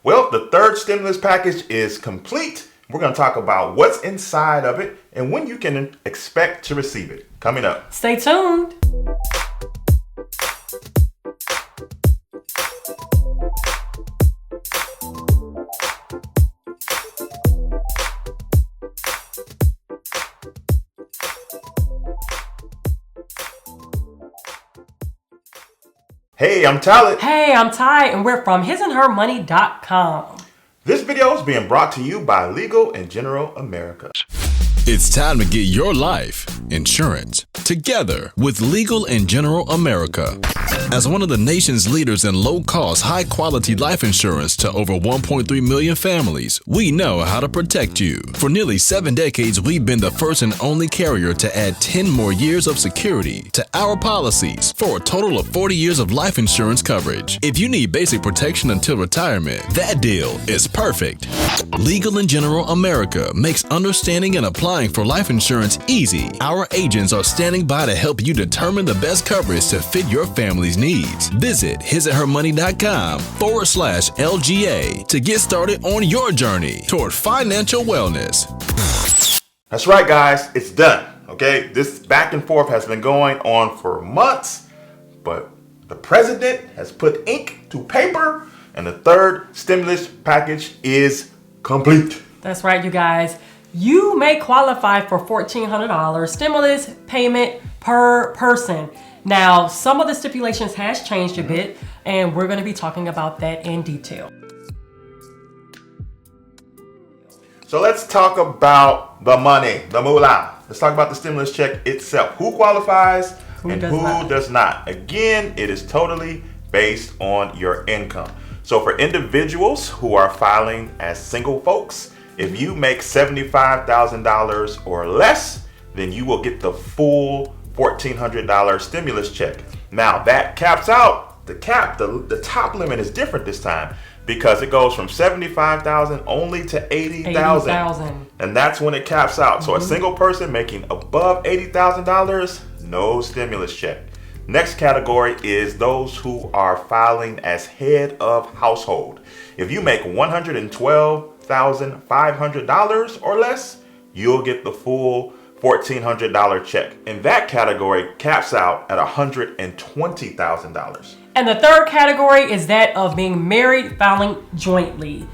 Well, the third stimulus package is complete. We're going to talk about what's inside of it and when you can expect to receive it. Coming up. Stay tuned. Hey, I'm Talent. Hey, I'm Ty, and we're from hisandhermoney.com. This video is being brought to you by Legal & General America. It's time to get your life insurance together with Legal & General America. As one of the nation's leaders in low-cost, high-quality life insurance to over 1.3 million families, we know how to protect you. For nearly 7 decades, we've been the first and only carrier to add 10 more years of security to our policies for a total of 40 years of life insurance coverage. If you need basic protection until retirement, that deal is perfect. Legal & General America makes understanding and applying for life insurance easy. Our agents are standing by to help you determine the best coverage to fit your family's needs. Visit hisandhermoney.com/LGA to get started on your journey toward financial wellness. That's right, guys. It's done. Okay, this back and forth has been going on for months, but the president has put ink to paper, and the third stimulus package is complete. That's right, you guys. You may qualify for $1,400 stimulus payment per person. Now, some of the stipulations has changed a bit, and we're going to be talking about that in detail. So let's talk about the money, the moolah. Let's talk about the stimulus check itself. Who qualifies and who does not? Again, it is totally based on your income. So for individuals who are filing as single folks, if you make $75,000 or less, then you will get the full $1,400 stimulus check. Now that caps out the top limit is different this time because it goes from $75,000 only to $80,000. And that's when it caps out. So a single person making above $80,000, no stimulus check. Next category is those who are filing as head of household. If you make $112,500 or less, you'll get the full $1,400 check. And that category caps out at $120,000. And the third category is that of being married filing jointly.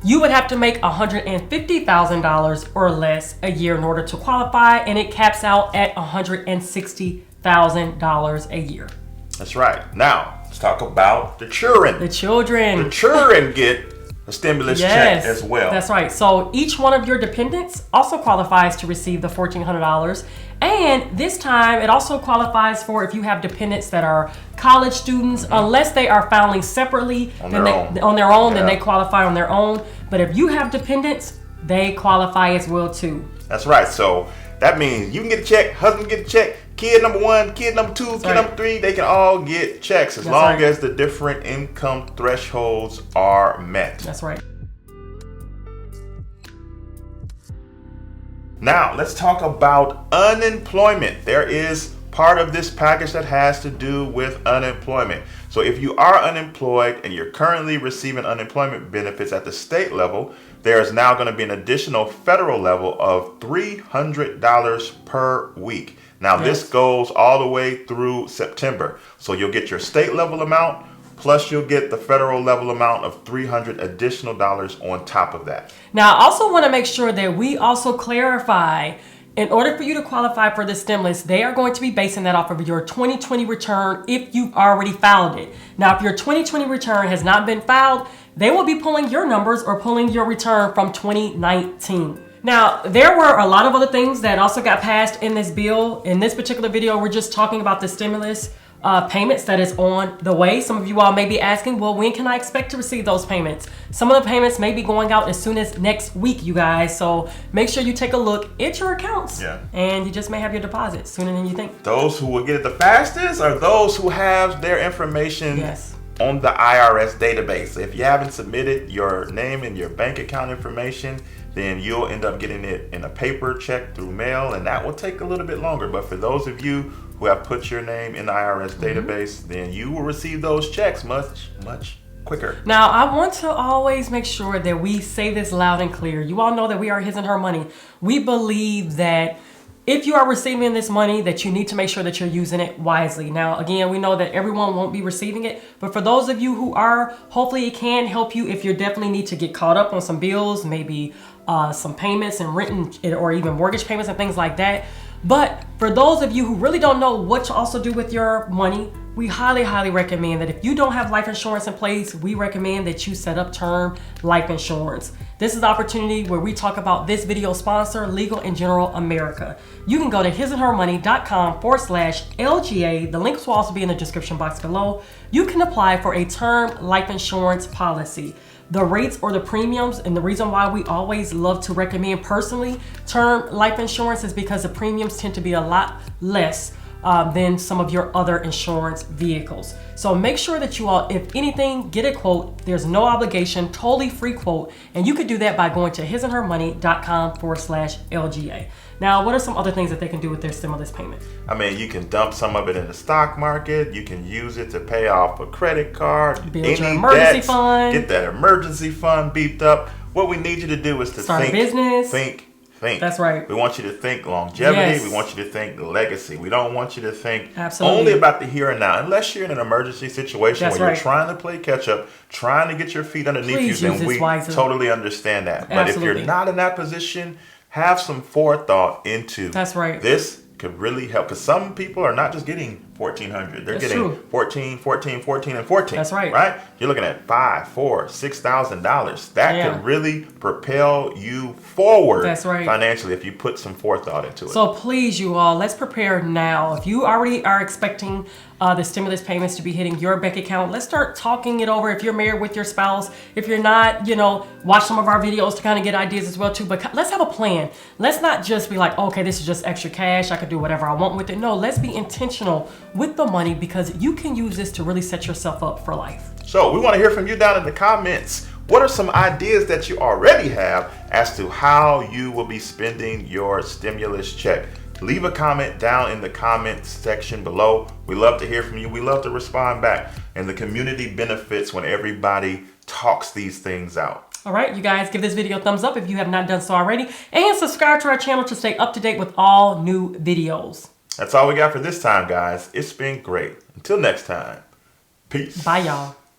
You would have to make $150,000 or less a year in order to qualify, and it caps out at $160,000 a year. That's right. Now, let's talk about the children. The children. The children get a stimulus check as well. That's right. So each one of your dependents also qualifies to receive the $1,400. And this time it also qualifies for if you have dependents that are college students, unless they are filing separately on their own, then they qualify on their own. But if you have dependents, they qualify as well too. That's right. So that means you can get a check, husband get a check, kid number 1, kid number 2, kid number 3, they can all get checks as long as the different income thresholds are met. That's right. Now, let's talk about unemployment. There is part of this package that has to do with unemployment. So if you are unemployed and you're currently receiving unemployment benefits at the state level, there is now going to be an additional federal level of $300 per week. Now, this goes all the way through September. So you'll get your state level amount, plus you'll get the federal level amount of $300 additional dollars on top of that. Now, I also want to make sure that we also clarify, in order for you to qualify for the stimulus, they are going to be basing that off of your 2020 return if you've already filed it. Now, if your 2020 return has not been filed, they will be pulling your numbers or pulling your return from 2019. Now, there were a lot of other things that also got passed in this bill. In this particular video, we're just talking about the stimulus payments that is on the way. Some of you all may be asking, well, when can I expect to receive those payments? Some of the payments may be going out as soon as next week, you guys. So make sure you take a look at your accounts, and you just may have your deposit sooner than you think. Those who will get it the fastest are those who have their information on the IRS database. If you haven't submitted your name and your bank account information, then you'll end up getting it in a paper check through mail, and that will take a little bit longer. But for those of you who have put your name in the IRS database, then you will receive those checks much quicker. Now, I want to always make sure that we say this loud and clear. You all know that we are His and Her Money. We believe that if you are receiving this money, that you need to make sure that you're using it wisely. Now, again, we know that everyone won't be receiving it, but for those of you who are, hopefully it can help you if you definitely need to get caught up on some bills, maybe some payments and rent or even mortgage payments and things like that. But for those of you who really don't know what to also do with your money, we highly, highly recommend that if you don't have life insurance in place, we recommend that you set up term life insurance. This is the opportunity where we talk about this video sponsor, Legal & General America. You can go to hisandhermoney.com/LGA. The links will also be in the description box below. You can apply for a term life insurance policy. The rates or the premiums, and the reason why we always love to recommend personally term life insurance is because the premiums tend to be a lot less than some of your other insurance vehicles. So make sure that you all, if anything, get a quote. There's no obligation, totally free quote. And you could do that by going to hisandhermoney.com/LGA. Now, what are some other things that they can do with their stimulus payment? I mean, you can dump some of it in the stock market. You can use it to pay off a credit card. Build your emergency fund. Get that emergency fund beefed up. What we need you to do is to start a business. Think. That's right. We want you to think longevity. Yes. We want you to think legacy. We don't want you to think Absolutely. only about the here and now. Unless you're in an emergency situation That's where right. you're trying to play catch up, trying to get your feet underneath Please you, use then this we wisely. totally understand that. But Absolutely. if you're not in that position, have some forethought into That's right. this could really help, because some people are not just getting $1,400. They're That's getting true. 14, 14, 14, and 14. That's right. Right? You're looking at $5,000, $4,000, $6,000. That Yeah. can really propel you forward. That's right. Financially, if you put some forethought into it. So please, you all, let's prepare now. If you already are expecting the stimulus payments to be hitting your bank account, let's start talking it over. If you're married with your spouse, if you're not, watch some of our videos to kind of get ideas as well too. But let's have a plan. Let's not just be like, okay, this is just extra cash, I can do whatever I want with it. No, let's be intentional with the money, because you can use this to really set yourself up for life. So we want to hear from you down in the comments. What are some ideas that you already have as to how you will be spending your stimulus check? Leave a comment down in the comments section below. We love to hear from you. We love to respond back. And the community benefits when everybody talks these things out. All right, you guys, give this video a thumbs up if you have not done so already. And subscribe to our channel to stay up to date with all new videos. That's all we got for this time, guys. It's been great. Until next time, peace. Bye, y'all.